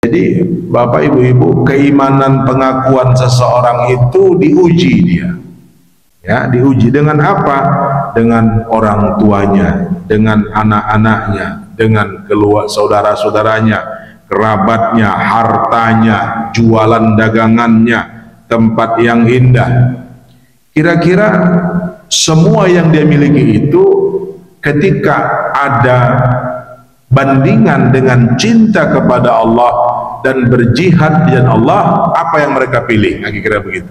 Jadi Bapak Ibu-ibu, keimanan pengakuan seseorang itu diuji dia. Ya, diuji dengan apa? Dengan orang tuanya, dengan anak-anaknya, dengan keluarga saudara-saudaranya, kerabatnya, hartanya, jualan dagangannya, tempat yang indah. Kira-kira semua yang dia miliki itu ketika ada bandingan dengan cinta kepada Allah dan berjihad di jalan Allah, apa yang mereka pilih? Kira-kira begitu.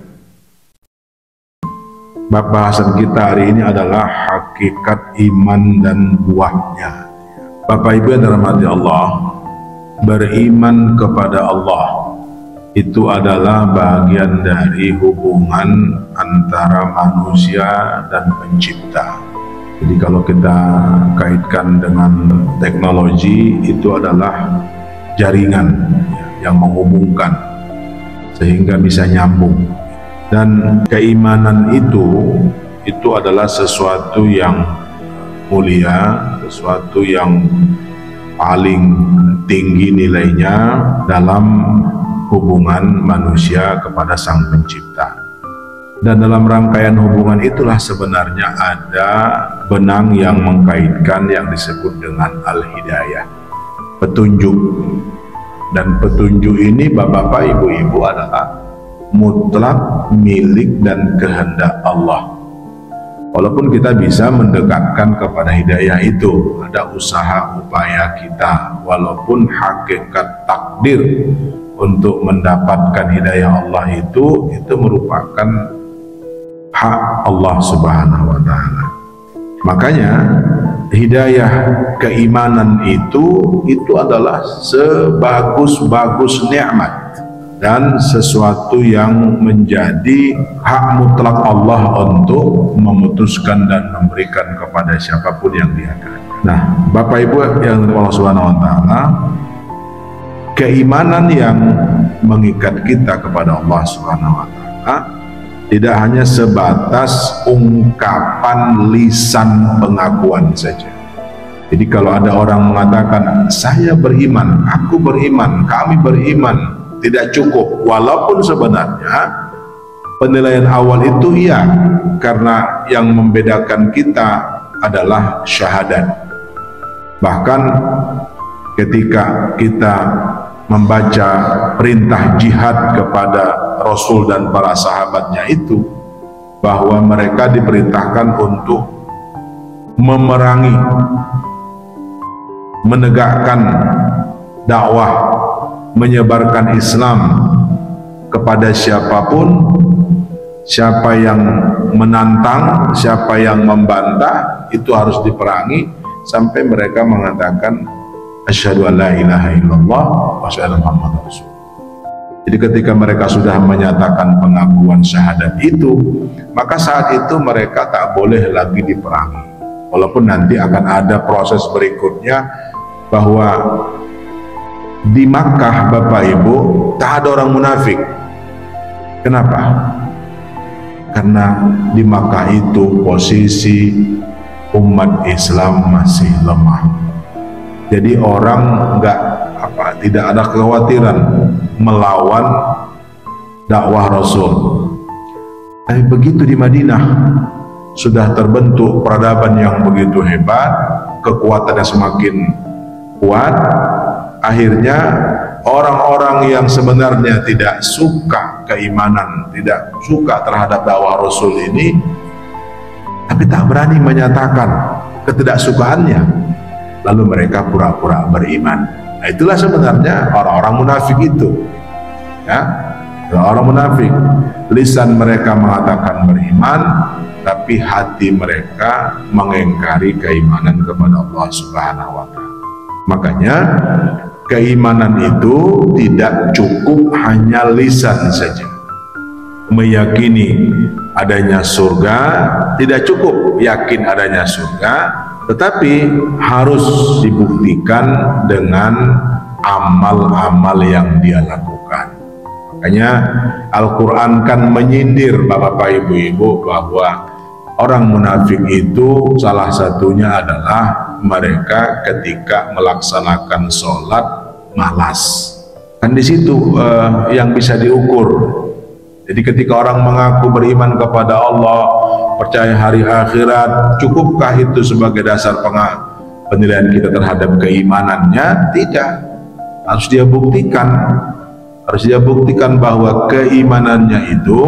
Bahasan kita hari ini adalah hakikat iman dan buahnya. Bapak Ibu yang dirahmati Allah, beriman kepada Allah itu adalah bagian dari hubungan antara manusia dan pencipta. Jadi kalau kita kaitkan dengan teknologi, itu adalah jaringan yang menghubungkan sehingga bisa nyambung. Dan keimanan itu adalah sesuatu yang mulia, sesuatu yang paling tinggi nilainya dalam hubungan manusia kepada Sang Pencipta. Dan dalam rangkaian hubungan itulah sebenarnya ada benang yang mengkaitkan yang disebut dengan al-hidayah, petunjuk. Dan petunjuk ini Bapak Ibu-ibu adalah mutlak milik dan kehendak Allah. Walaupun kita bisa mendekatkan kepada hidayah itu, ada usaha upaya kita, walaupun hakikat takdir untuk mendapatkan hidayah Allah itu merupakan hak Allah Subhanahu wa Ta'ala. Makanya hidayah keimanan itu adalah sebagus-bagus nikmat dan sesuatu yang menjadi hak mutlak Allah untuk memutuskan dan memberikan kepada siapapun yang Dia kehendaki. Nah, Bapak Ibu yang Allah Subhanahu wa Ta'ala, keimanan yang mengikat kita kepada Allah Subhanahu wa Ta'ala tidak hanya sebatas ungkapan lisan pengakuan saja. Jadi kalau ada orang mengatakan saya beriman, aku beriman, kami beriman, tidak cukup. Walaupun sebenarnya penilaian awal itu iya, karena yang membedakan kita adalah syahadat. Bahkan ketika kita membaca perintah jihad kepada Rasul dan para sahabatnya itu, bahwa mereka diperintahkan untuk memerangi, menegakkan dakwah, menyebarkan Islam kepada siapapun, siapa yang menantang, siapa yang membantah, itu harus diperangi sampai mereka mengatakan asyhadu an la ilaha illallah wa asyhadu anna muhammadar rasul. Jadi ketika mereka sudah menyatakan pengakuan syahadat itu, maka saat itu mereka tak boleh lagi diperangi. Walaupun nanti akan ada proses berikutnya, bahwa di Makkah Bapak Ibu tak ada orang munafik. Kenapa? Karena di Makkah itu posisi umat Islam masih lemah. Jadi orang tidak ada kekhawatiran melawan dakwah Rasul. Tapi begitu di Madinah sudah terbentuk peradaban yang begitu hebat, kekuatannya semakin kuat, akhirnya orang-orang yang sebenarnya tidak suka keimanan, tidak suka terhadap dakwah Rasul ini, tapi tak berani menyatakan ketidaksukaannya, lalu mereka pura-pura beriman. Nah, itulah sebenarnya orang-orang munafik itu, ya, orang munafik. Lisan mereka mengatakan beriman, tapi hati mereka mengingkari keimanan kepada Allah Subhanahu wa Ta'ala. Makanya keimanan itu tidak cukup hanya lisan saja. Meyakini adanya surga tidak cukup, yakin adanya surga, tetapi harus dibuktikan dengan amal-amal yang dia lakukan. Makanya Al-Quran kan menyindir Bapak Ibu-ibu bahwa orang munafik itu salah satunya adalah mereka ketika melaksanakan sholat malas. Kan di situ yang bisa diukur. Jadi ketika orang mengaku beriman kepada Allah, percaya hari akhirat, cukupkah itu sebagai dasar penilaian kita terhadap keimanannya? Tidak. Harus dia buktikan. Harus dia buktikan bahwa keimanannya itu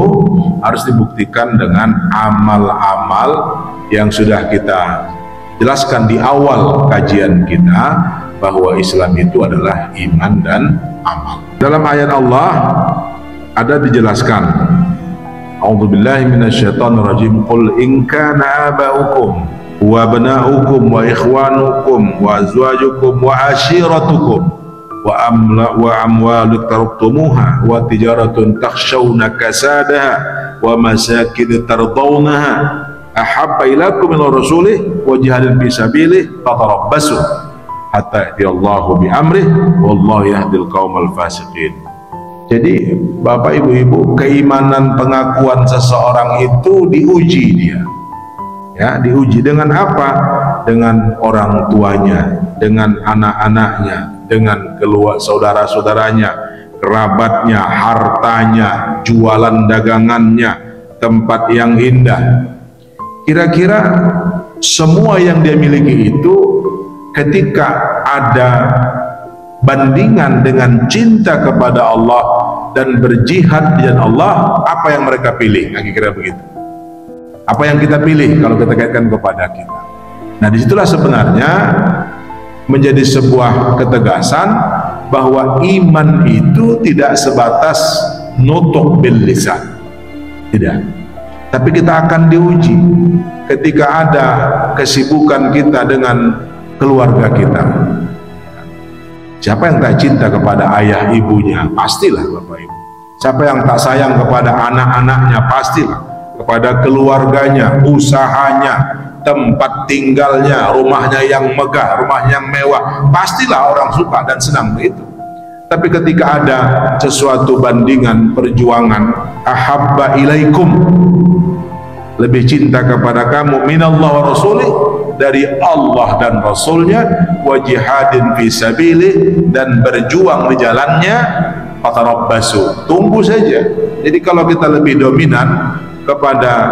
harus dibuktikan dengan amal-amal yang sudah kita jelaskan di awal kajian kita, bahwa Islam itu adalah iman dan amal. Dalam ayat Allah ada dijelaskan, A'udzubillahi minasyaitonirrajim, qul in kana aba'ukum wa abna'ukum wa ikhwanukum wa azwajukum wa ashiratukum wa amwalun taraktumuha wa tijaratun takhshawna kasadaha wa masakin tardawnaha ahabba ilakum min rasulih wa jihadin fi sabilih fatarabbasu hatta ya'tiyallahu bi amrih wallahu yahdil qaumal fasiqin. Jadi Bapak Ibu-ibu, keimanan pengakuan seseorang itu diuji dia. Ya, diuji dengan apa? Dengan orang tuanya, dengan anak-anaknya, dengan keluarga saudara-saudaranya, kerabatnya, hartanya, jualan dagangannya, tempat yang indah. Kira-kira semua yang dia miliki itu ketika ada bandingan dengan cinta kepada Allah dan berjihad di jalan Allah, apa yang mereka pilih? Kira-kira begitu. Apa yang kita pilih kalau kita kaitkan kepada kita? Nah, disitulah sebenarnya menjadi sebuah ketegasan bahwa iman itu tidak sebatas nutuk bil lisan, tidak. Tapi kita akan diuji ketika ada kesibukan kita dengan keluarga kita. Siapa yang tak cinta kepada ayah ibunya? Pastilah Bapak Ibu. Siapa yang tak sayang kepada anak-anaknya? Pastilah. Kepada keluarganya, usahanya, tempat tinggalnya, rumahnya yang megah, rumah yang mewah, pastilah orang suka dan senang begitu. Tapi ketika ada sesuatu bandingan perjuangan, ahabba ilaikum, lebih cinta kepada kamu minallah wa rasulih, dari Allah dan Rasulnya, wa jihadin fi sabilih, dan berjuang di jalannya, fatarabbasu, tunggu saja. Jadi kalau kita lebih dominan kepada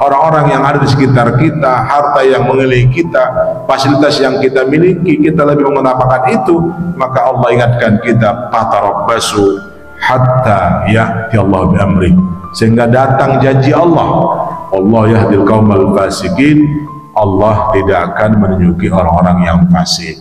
orang-orang yang ada di sekitar kita, harta yang mengelilingi kita, fasilitas yang kita miliki, kita lebih mengutamakan itu, maka Allah ingatkan kita, fatarabbasu hatta ya'ti Allah bi amri, sehingga datang janji Allah. Allah yahdil qaumal fasiqin, Allah tidak akan menunjuki orang-orang yang fasik.